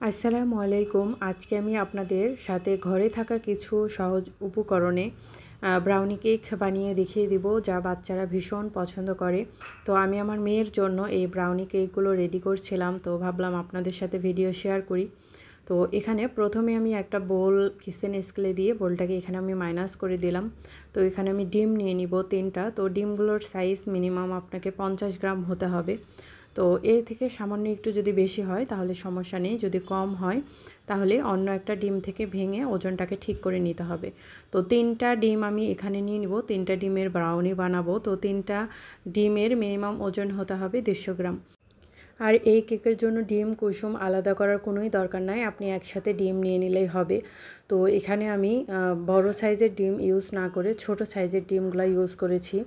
আসসালামু আলাইকুম। আজকে আমি আপনাদের সাথে ঘরে থাকা কিছু সহজ উপকরণে ব্রাউনি কেক বানিয়ে দেখিয়ে দিব, যা বাচ্চারা ভীষণ পছন্দ করে। তো আমি আমার মেয়ের জন্য এই ব্রাউনি কেকগুলো রেডি করছিলাম, তো ভাবলাম আপনাদের সাথে ভিডিও শেয়ার করি। তো এখানে প্রথমে আমি একটা বোল কিচেন স্কেলে দিয়ে বোলটাকে এখানে আমি মাইনাস করে দিলাম। তো এখানে আমি ডিম নিয়ে নিব 3টা। তো ডিমগুলোর সাইজ মিনিমাম আপনাকে 50 গ্রাম হতে হবে। তো এর থেকে সামান্য একটু যদি বেশি হয় তাহলে সমস্যা নেই, যদি কম হয় তাহলে অন্য একটা ডিম থেকে ভেঙে ওজনটাকে ঠিক করে নিতে হবে। তো 3টা ডিম আমি এখানে নিয়ে নিব, 3টা ডিমের ব্রাউনি বানাবো। তো 3টা ডিমের মিনিমাম ওজন হতে হবে 150 গ্রাম। আর এই কেকের জন্য ডিম কুসুম আলাদা করার কোনোই দরকার নাই, আপনি একসাথে ডিম নিয়ে নিলেই হবে। তো এখানে আমি বড় সাইজের ডিম ইউজ না করে ছোট সাইজের ডিমগুলো ইউজ করেছি।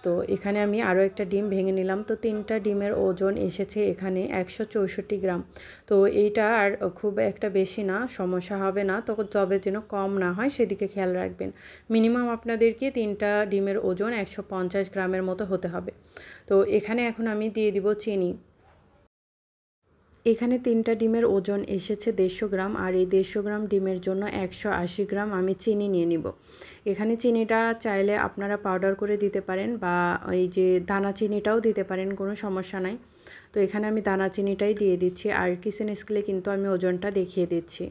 তো এখানে আমি আরও একটা ডিম ভেঙে নিলাম। তো 3টা ডিমের ওজন এসেছে এখানে 164 গ্রাম। তো এইটা আর খুব একটা বেশি না, সমস্যা হবে না। তো তবে যেন কম না হয় সেদিকে খেয়াল রাখবেন। মিনিমাম আপনাদেরকে 3টা ডিমের ওজন 150 গ্রামের মতো হতে হবে। তো এখানে এখন আমি দিয়ে দিব চিনি। এখানে 3টা ডিমের ওজন এসেছে 150 গ্রাম, আর এই 150 গ্রাম ডিমের জন্য 180 গ্রাম আমি চিনি নিয়ে নিব। এখানে চিনিটা চাইলে আপনারা পাউডার করে দিতে পারেন বা এই যে দানা চিনিটাও দিতে পারেন, কোনো সমস্যা নাই। তো এখানে আমি দানা চিনিটাই দিয়ে দিচ্ছি, আর কিচেন স্কেলে কিন্তু আমি ওজনটা দেখিয়ে দিচ্ছি।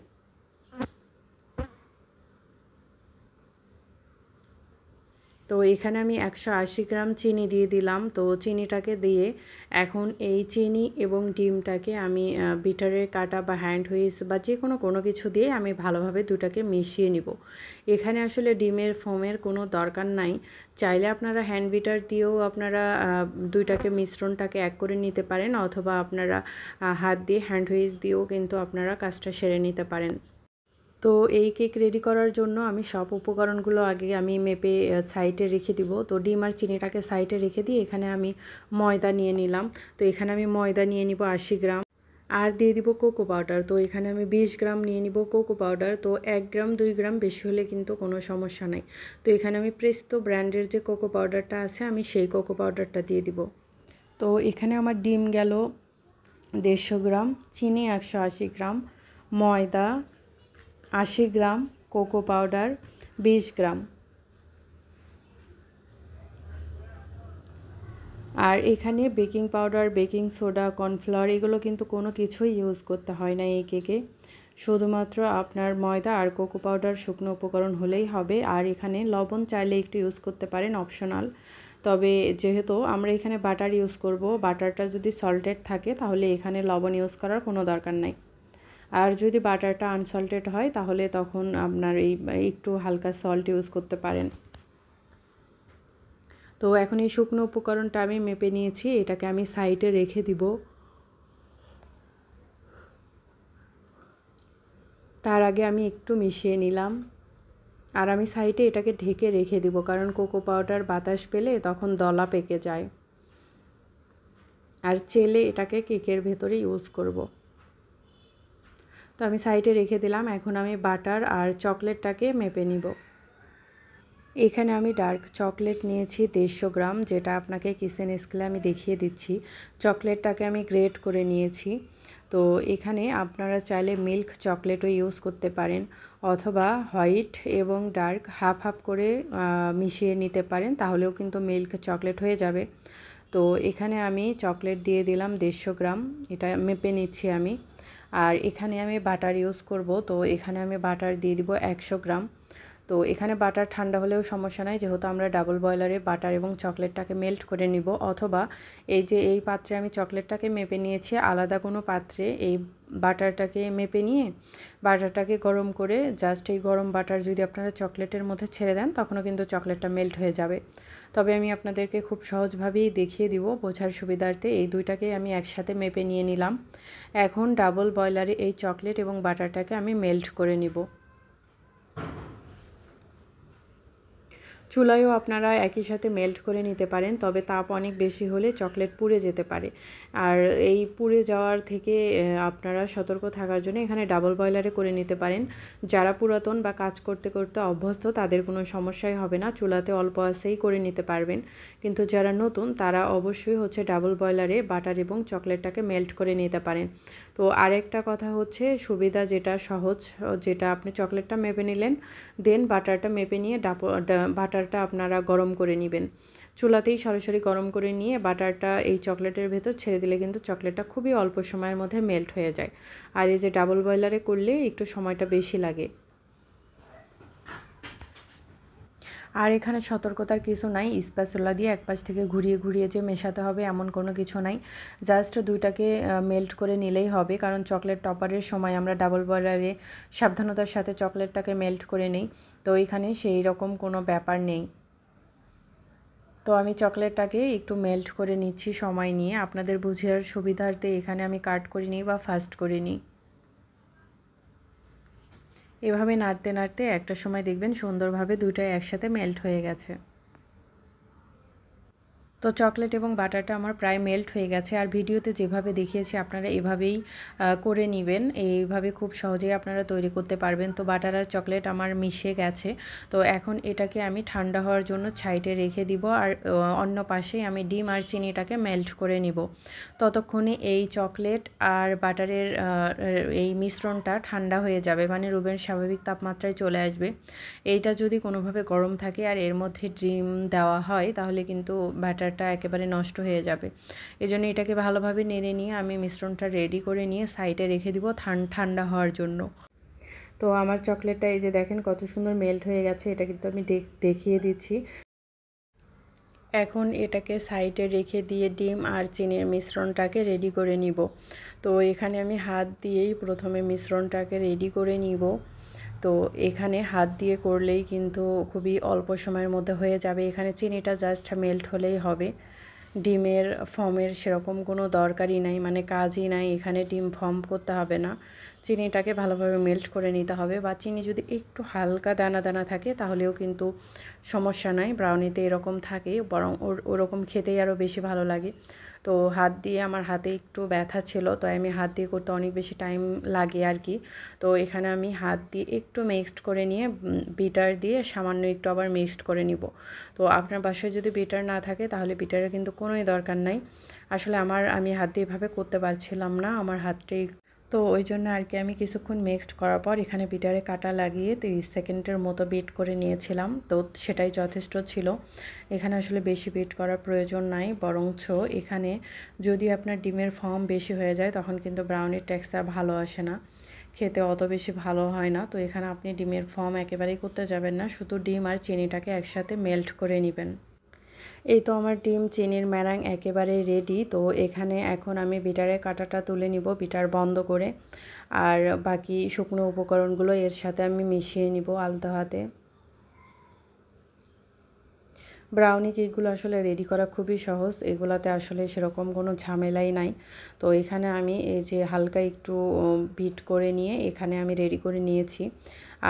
তো এখানে আমি 180 গ্রাম চিনি দিয়ে দিলাম। তো চিনিটাকে দিয়ে এখন এই চিনি এবং ডিমটাকে আমি বিটারের কাঁটা বা হ্যান্ড হুইস বা যে কোনো কিছু দিয়ে আমি ভালোভাবে দুটাকে মিশিয়ে নিব। এখানে আসলে ডিমের ফোমের কোনো দরকার নাই, চাইলে আপনারা হ্যান্ড বিটার দিয়েও আপনারা দুইটাকে মিশ্রণটাকে এক করে নিতে পারেন, অথবা আপনারা হাত দিয়ে হ্যান্ড হুইস দিয়েও কিন্তু আপনারা কাজটা সেরে নিতে পারেন। তো এই কেক রেডি করার জন্য আমি সব উপকরণগুলো আগে আমি মেপে সাইডে রেখে দিব। তো ডিম আর চিনিটাকে সাইডে রেখে দিয়ে এখানে আমি ময়দা নিয়ে নিলাম। তো এখানে আমি ময়দা নিয়ে নিব 80 গ্রাম, আর দিয়ে দিব কোকো পাউডার। তো এখানে আমি 20 গ্রাম নিয়ে নিব কোকো পাউডার। তো 1 গ্রাম 2 গ্রাম বেশি হলে কিন্তু কোনো সমস্যা নাই। তো এখানে আমি প্রেস্তো ব্র্যান্ডের যে কোকো পাউডারটা আছে আমি সেই কোকো পাউডারটা দিয়ে দিব। তো এখানে আমার ডিম গেল 150 গ্রাম, চিনি 180 গ্রাম, ময়দা 80 গ্রাম, কোকো পাউডার 20 গ্রাম। আর এখানে baking powder, baking soda, cornflour এগুলো কিন্তু কোনো কিছুই ইউজ করতে হয় না এই কেকে। শুধুমাত্র আপনার ময়দা আর কোকো পাউডার শুকনো উপকরণ হলেই হবে। আর এখানে লবণ চাইলে একটু ইউজ করতে পারেন, অপশনাল। তবে যেহেতু আমরা এখানে বাটার ইউজ করব, বাটারটা যদি সল্টেড থাকে তাহলে এখানে লবণ ইউজ করার কোনো দরকার নাই। আর যদি বাটারটা আনসল্টেড হয় তাহলে তখন আপনার এই একটু হালকা সল্ট ইউজ করতে পারেন। তো এখন এই শুকনো উপকরণটা আমি মেপে নিয়েছি, এটাকে আমি সাইডে রেখে দিব। তার আগে আমি একটু মিশিয়ে নিলাম, আর আমি সাইডে এটাকে ঢেকে রেখে দিব, কারণ কোকো পাউডার বাতাস পেলে তখন দলা পেকে যায়। আর চেলে এটাকে কেকের ভেতরে ইউজ করব। তো আমি সাইডে রেখে দিলাম। এখন আমি বাটার আর চকলেটটাকে মেপে নিব। এখানে আমি ডার্ক চকলেট নিয়েছি 150 গ্রাম, যেটা আপনাকে কিচেন স্কেলে আমি দেখিয়ে দিচ্ছি। চকলেটটাকে আমি গ্রেট করে নিয়েছি। তো এখানে আপনারা চাইলে মিল্ক চকলেটও ইউজ করতে পারেন, অথবা হোয়াইট এবং ডার্ক হাফ হাফ করে মিশিয়ে নিতে পারেন, তাহলেও কিন্তু মিল্ক চকলেট হয়ে যাবে। তো এখানে আমি চকলেট দিয়ে দিলাম 150 গ্রাম, এটা মেপে নিচ্ছি আমি। আর এখানে আমি বাটার ইউজ করব। তো এখানে আমি বাটার দিয়ে দিব 100 গ্রাম। তো এখানে বাটার ঠান্ডা হলেও সমস্যা নাই, যেহেতু আমরা ডাবল বয়লারে বাটার এবং চকলেটটাকে মেল্ট করে নিব। অথবা এই যে এই পাত্রে আমি চকলেটটাকে মেপে নিয়েছি, আলাদা কোনো পাত্রে এই বাটারটাকে মেপে নিয়ে বাটারটাকে গরম করে জাস্ট এই গরম বাটার যদি আপনারা চকলেটের মধ্যে ছেড়ে দেন তখনও কিন্তু চকলেটটা মেল্ট হয়ে যাবে। তবে আমি আপনাদেরকে খুব সহজভাবেই দেখিয়ে দিব বোঝার সুবিধার্থে। এই দুইটাকে আমি একসাথে মেপে নিয়ে নিলাম। এখন ডাবল বয়লারে এই চকলেট এবং বাটারটাকে আমি মেল্ট করে নিব। চুলায়ও আপনারা একই সাথে মেল্ট করে নিতে পারেন, তবে তাপ অনেক বেশি হলে চকলেট পুড়ে যেতে পারে। আর এই পুড়ে যাওয়ার থেকে আপনারা সতর্ক থাকার জন্য এখানে ডাবল বয়লারে করে নিতে পারেন। যারা পুরাতন বা কাজ করতে করতে অভ্যস্ত তাদের কোনো সমস্যাই হবে না, চুলাতে অল্প আঁচেই করে নিতে পারবেন। কিন্তু যারা নতুন তারা অবশ্যই ডাবল বয়লারে বাটার এবং চকলেটটাকে মেল্ট করে নিতে পারেন। তো আরেকটা কথা হচ্ছে সুবিধা যেটা সহজ, যেটা আপনি চকলেটটা মেপে নিলেন, দেন বাটারটা মেপে নিয়ে বাটারটা আপনারা গরম করে নেবেন। চুলাতেই সরাসরি গরম করে নিয়ে বাটারটা এই চকলেটের ভেতর ছেড়ে দিলে কিন্তু চকলেটটা খুবই অল্প সময়ের মধ্যে মেল্ট হয়ে যায়। আর এই যে ডাবল বয়লারে করলে একটু সময়টা বেশি লাগে। আর এখানে সতর্কতার কিছু নাই, স্প্যাচুলা দিয়ে এক পাশ থেকে ঘুরিয়ে ঘুরিয়ে যে মেশাতে হবে এমন কোনো কিছু নাই, জাস্ট দুইটাকে মেল্ট করে নিলেই হবে। কারণ চকলেট টপারের সময় আমরা ডাবল বয়লারে সাবধানতার সাথে চকলেটটাকে মেল্ট করে নিই, তো এখানে সেই রকম কোনো ব্যাপার নেই। তো আমি চকলেটটাকে একটু মেল্ট করে নিচ্ছি সময় নিয়ে, আপনাদের বুঝার সুবিধার্থে এখানে আমি কাট করে নিই বা ফাস্ট করে নিই। এভাবে নাড়তে নাড়তে একটা সময় দেখবেন সুন্দরভাবে দুটোই একসাথে মেল্ট হয়ে গেছে। তো চকলেট এবং বাটারটা আমার প্রায় মেল্ট হয়ে গেছে। আর ভিডিওতে যেভাবে দেখিয়েছি আপনারা এভাবেই করে নেবেন, এইভাবে খুব সহজেই আপনারা তৈরি করতে পারবেন। তো বাটার আর চকলেট আমার মিশে গেছে। তো এখন এটাকে আমি ঠান্ডা হওয়ার জন্য সাইডে রেখে দিব, আর অন্য পাশে আমি ডিম আর চিনিটাকে মেল্ট করে নিব। ততক্ষণে এই চকলেট আর বাটারের এই মিশ্রণটা ঠান্ডা হয়ে যাবে, মানে রুমের স্বাভাবিক তাপমাত্রায় চলে আসবে। এইটা যদি কোনোভাবে গরম থাকে আর এর মধ্যে ডিম দেওয়া হয় তাহলে কিন্তু ব্যাটারটা একেবারে নষ্ট হয়ে যাবে। এজন্য এটাকে ভালোভাবে নেড়ে নিয়ে আমি মিশ্রণটা রেডি করে নিয়ে সাইডে রেখে দিব ঠান্ডা হওয়ার জন্য। তো আমার চকলেটটা এই যে দেখেন কত সুন্দর মেল্ট হয়ে গেছে, এটা কিন্তু আমি দেখিয়ে দিচ্ছি। এখন এটাকে সাইডে রেখে দিয়ে ডিম আর চিনির মিশ্রণটাকে রেডি করে নিব। তো এখানে আমি হাত দিয়েই প্রথমে মিশ্রণটাকে রেডি করে নিব। তো এখানে হাত দিয়ে করলেই কিন্তু খুবই অল্প সময়ের মধ্যে হয়ে যাবে। এখানে চিনিটা জাস্ট মেল্ট হলেই হবে, ডিমের ফর্মের সেরকম কোনো দরকারই নাই, মানে কাজই নাই, এখানে ডিম ফর্ম করতে হবে না। চিনিটাকে ভালোভাবে মেল্ট করে নিতে হবে, বা চিনি যদি একটু হালকা দানা দানা থাকে তাহলেও কিন্তু সমস্যা নাই, ব্রাউনিতে এরকম থাকে, বরং ওরকম খেতেই আরও বেশি ভালো লাগে। তো হাত দিয়ে আমার হাতে একটু ব্যথা ছিল, তো আমি হাত দিয়ে করতে অনেক বেশি টাইম লাগে আর কি। তো এখানে আমি হাত দিয়ে একটু মিক্সড করে নিয়ে বিটার দিয়ে সামান্য একটু আবার মিক্সড করে নিব। তো আপনার বাসায় যদি বিটার না থাকে তাহলে বিটারের কিন্তু কোনোই দরকার নাই। আসলে আমি হাত দিয়ে এভাবে করতে পারছিলাম না, আমার হাতটাই, তো ওই জন্য আর কি আমি কিছুক্ষণ মিক্সড করার পর এখানে বিটারে কাটা লাগিয়ে 30 সেকেন্ডের মতো বিট করে নিয়েছিলাম। তো সেটাই যথেষ্ট ছিল, এখানে আসলে বেশি বিট করার প্রয়োজন নাই। বরঞ্চ এখানে যদি আপনার ডিমের ফর্ম বেশি হয়ে যায় তখন কিন্তু ব্রাউনির টেক্সচার ভালো আসে না, খেতে অত বেশি ভালো হয় না। তো এখানে আপনি ডিমের ফর্ম একেবারেই করতে যাবেন না, শুধু ডিম আর চিনিটাকে একসাথে মেল্ট করে নেবেন। এই তো আমার ডিম চিনির ম্যারাং একেবারে রেডি। তো এখানে এখন আমি বিটারের কাঁটাটা তুলে নিব বিটার বন্ধ করে, আর বাকি শুকনো উপকরণগুলো এর সাথে আমি মিশিয়ে নিব আলতো হাতে। ব্রাউনি কেকগুলো আসলে রেডি করা খুবই সহজ, এগুলাতে আসলে সেরকম কোনো ঝামেলাই নাই। তো এখানে আমি এই যে হালকা একটু বিট করে নিয়ে এখানে আমি রেডি করে নিয়েছি।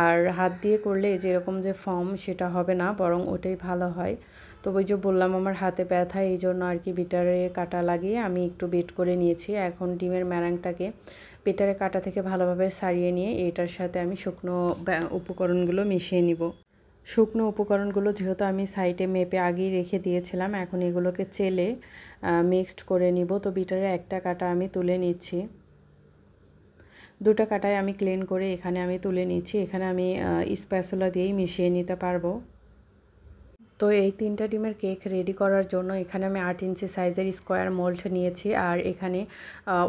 আর হাত দিয়ে করলে যেরকম যে ফর্ম সেটা হবে না, বরং ওটাই ভালো হয়। তো ওই যে বললাম আমার হাতে ব্যথা, এই জন্য আর কি বিটারে কাটা লাগিয়ে আমি একটু বিট করে নিয়েছি। এখন ডিমের ম্যারাংটাকে বিটারে কাটা থেকে ভালোভাবে ছাড়িয়ে নিয়ে এটার সাথে আমি শুকনো উপকরণগুলো মিশিয়ে নিব। শুকনো উপকরণগুলো যেহেতু আমি সাইডে মেপে আগেই রেখে দিয়েছিলাম, এখন এগুলোকে চেলে মিক্সড করে নিব। তো বিটারে একটা কাটা আমি তুলে নিচ্ছি, দুটো কাটায় আমি ক্লিন করে এখানে আমি তুলে নিচ্ছি। এখানে আমি স্প্যাচুলা দিয়েই মিশিয়ে নিতে পারবো। তো এই 3টা ডিমের কেক রেডি করার জন্য এখানে আমি 8 ইঞ্চি সাইজের স্কোয়ার মোল্ড নিয়েছি, আর এখানে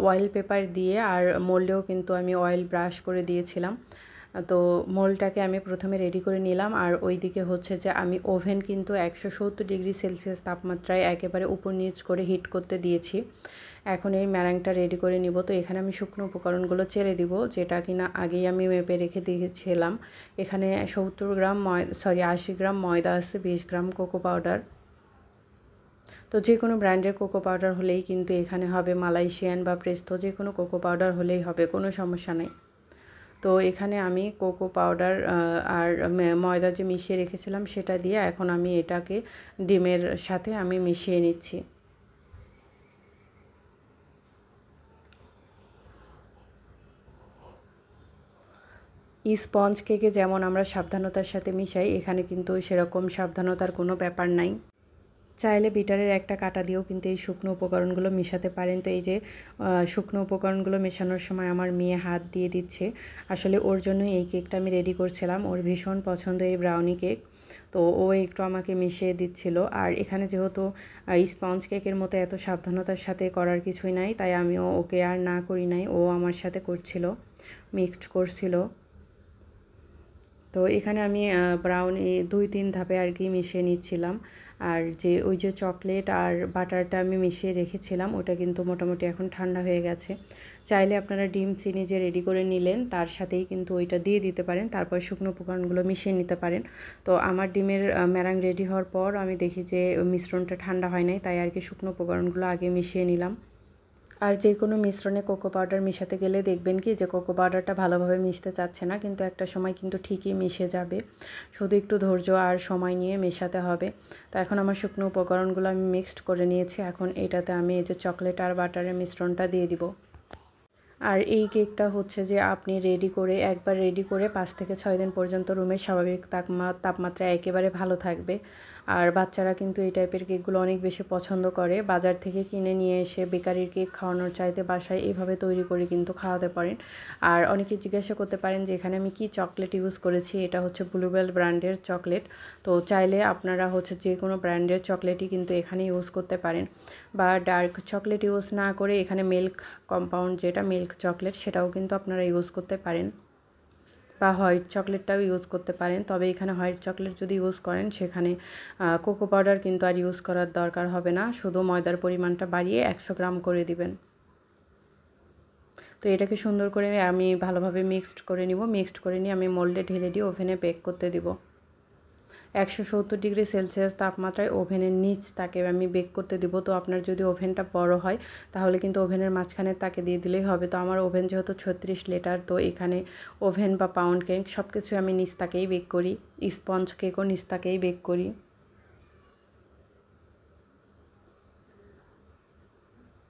অয়েল পেপার দিয়ে আর মোল্ডেও কিন্তু আমি অয়েল ব্রাশ করে দিয়েছিলাম। তো মোল্ডটাকে আমি প্রথমে রেডি করে নিলাম, আর ওইদিকে হচ্ছে যে আমি ওভেন কিন্তু 170 ডিগ্রি সেলসিয়াস তাপমাত্রায় একেবারে উপর নিচ করে হিট করতে দিয়েছি। এখন এই ম্যারাংটা রেডি করে নিব। তো এখানে আমি শুকনো উপকরণগুলো চেলে দিব, যেটা কিনা আগেই আমি মেপে রেখে দিয়েছিলাম। এখানে 80 গ্রাম ময়দা আছে, 20 গ্রাম কোকো পাউডার। তো যে কোনো ব্র্যান্ডের কোকো পাউডার হলেই কিন্তু এখানে হবে, মালয়েশিয়ান বা প্রেস্তো যে কোনো কোকো পাউডার হলেই হবে, কোনো সমস্যা নেই। তো এখানে আমি কোকো পাউডার আর ময়দা যে মিশিয়ে রেখেছিলাম সেটা দিয়ে এখন আমি এটাকে ডিমের সাথে আমি মিশিয়ে নিচ্ছি। স্পঞ্জ কেকে যেমন আমরা সাবধানতার সাথে মিশাই, এখানে কিন্তু সেরকম সাবধানতার কোনো ব্যাপার নাই। চাইলে বিটারের একটা কাঁটা দিয়েও কিন্তু এই শুকনো উপকরণগুলো মেশাতে পারেন। তো এই যে শুকনো উপকরণগুলো মেশানোর সময় আমার মেয়ে হাত দিয়ে দিচ্ছে। আসলে ওর জন্যই এই কেকটা আমি রেডি করছিলাম। ওর ভীষণ পছন্দ এই ব্রাউনি কেক। তো ও একটু আমাকে মিশিয়ে দিচ্ছিল। আর এখানে যেহেতু স্পঞ্জ কেকের মতো এত সাবধানতার সাথে করার কিছুই নাই, তাই আমিও ওকে আর না করি নাই, ও আমার সাথে করছিল, মিক্সড করছিল। তো এখানে আমি ব্রাউনি 2-3 ধাপে আর কি মিশিয়ে নিচ্ছিলাম। আর যে ওই যে চকলেট আর বাটারটা আমি মিশিয়ে রেখেছিলাম, ওটা কিন্তু মোটামুটি এখন ঠান্ডা হয়ে গেছে। চাইলে আপনারা ডিম চিনি যে রেডি করে নিলেন তার সাথেই কিন্তু ওইটা দিয়ে দিতে পারেন, তারপর শুকনো উপকরণগুলো মিশিয়ে নিতে পারেন। তো আমার ডিমের ম্যারাং রেডি হওয়ার পর আমি দেখি যে মিশ্রণটা ঠান্ডা হয় নাই, তাই আর কি শুকনো উপকরণগুলো আগে মিশিয়ে নিলাম। আর যে কোনো মিশ্রণে কোকো পাউডার মেশাতে গেলে দেখবেন কি যে কোকো পাউডারটা ভালোভাবে মিশতে চাচ্ছে না, কিন্তু একটা সময় কিন্তু ঠিকই মিশে যাবে। শুধু একটু ধৈর্য আর সময় নিয়ে মেশাতে হবে। তো এখন আমার শুকনো উপকরণগুলো আমি মিক্সড করে নিয়েছি। এখন এটাতে আমি এই যে চকলেট আর বাটারের মিশ্রণটা দিয়ে দিব। আর এই কেকটা হচ্ছে যে আপনি একবার রেডি করে 5 থেকে 6 দিন পর্যন্ত রুমের স্বাভাবিক তাপমাত্রা একেবারে ভালো থাকবে। আর বাচ্চারা কিন্তু এই টাইপের কেকগুলো অনেক বেশি পছন্দ করে। বাজার থেকে কিনে নিয়ে এসে বেকারির কেক খাওয়ানোর চাইতে বাসায় এইভাবে তৈরি করে কিন্তু খাওয়াতে পারেন। আর অনেকে জিজ্ঞাসা করতে পারেন যে এখানে আমি কি চকলেট ইউজ করেছি। এটা হচ্ছে ব্লুবেল ব্র্যান্ডের চকলেট। তো চাইলে আপনারা হচ্ছে যে কোনো ব্র্যান্ডের চকলেটই কিন্তু এখানে ইউজ করতে পারেন, বা ডার্ক চকলেট ইউজ না করে এখানে মিল্ক কম্পাউন্ড যেটা মিল্ক চকলেট সেটাও কিন্তু আপনারা ইউজ করতে পারেন, বা হোয়াইট চকলেটটাও ইউজ করতে পারেন। তবে এখানে হোয়াইট চকলেট যদি ইউজ করেন সেখানে কোকো পাউডার কিন্তু আর ইউজ করার দরকার হবে না, শুধু ময়দার পরিমাণটা বাড়িয়ে 100 গ্রাম করে দিবেন। তো এটাকে সুন্দর করে আমি ভালোভাবে মিক্সড করে নিব। মিক্সড করে নিয়ে আমি মোল্ডে ঢেলে দিয়ে ওভেনে বেক করতে দিব। 170 ডিগ্রি সেলসিয়াস তাপমাত্রায় ওভেনের নিচ তাকে আমি বেক করতে দিব। তো আপনার যদি ওভেনটা বড় হয় তাহলে কিন্তু ওভেনের মাঝখানে তাকে দিয়ে দিলেই হবে। তো আমার ওভেন যেহেতু 36 লিটার, তো এখানে ওভেন বা পাউন্ড কেক সব কিছু আমি নিচ তাকেই বেক করি। স্পঞ্জ কেকও নিচ তাকেই বেক করি।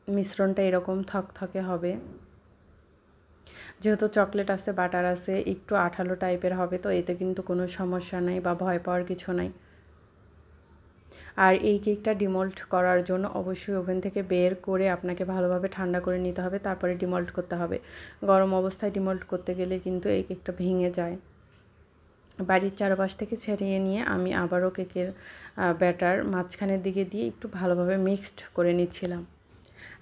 মিশ্রণটা এরকম থকথকে হবে। যেহেতু চকলেট আছে, বাটার আছে, একটু আঠালো টাইপের হবে। তো এতে কিন্তু কোনো সমস্যা নাই বা ভয় পাওয়ার কিছু নাই। আর এই কেকটা ডিমল্ট করার জন্য অবশ্যই ওভেন থেকে বের করে আপনাকে ভালোভাবে ঠান্ডা করে নিতে হবে, তারপরে ডিমল্ট করতে হবে। গরম অবস্থায় ডিমল্ট করতে গেলে কিন্তু এই কেকটা ভেঙে যায়। বাড়ির চারপাশ থেকে ছেড়িয়ে নিয়ে আমি আবারও কেকের ব্যাটার মাঝখানের দিকে দিয়ে একটু ভালোভাবে মিক্সড করে নিচ্ছিলাম।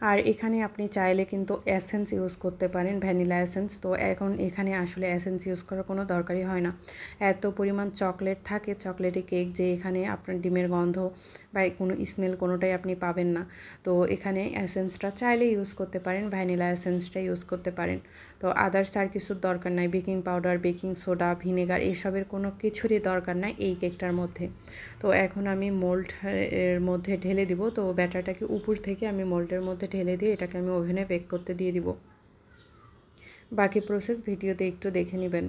আর এখানে আপনি চাইলে কিন্তু এসেন্স ইউজ করতে পারেন, ভ্যানিলা এসেন্স। তো এখন এখানে আসলে এসেন্স ইউজ করার কোনো দরকারই হয় না। এত পরিমাণ চকলেট থাকে চকলেটি কেক যে এখানে আপনার ডিমের গন্ধ বা কোনো স্মেল কোনোটাই আপনি পাবেন না। তো এখানে এসেন্সটা চাইলে ইউজ করতে পারেন, ভ্যানিলা এসেন্সটা ইউজ করতে পারেন। তো আদার্স আর কিছুর দরকার নাই, baking powder, baking soda, vinegar এসবের কোনো কিছুরই দরকার নাই এই কেকটার মধ্যে। তো এখন আমি মোল্ডের মধ্যে ঢেলে দিব। তো ব্যাটারটাকে উপর থেকে আমি মোল্ডের মধ্যে ঢেলে দিয়ে এটাকে আমি ওভেনে বেক করতে দিয়ে দিব। বাকি প্রসেস ভিডিওতে একটু দেখে নেবেন।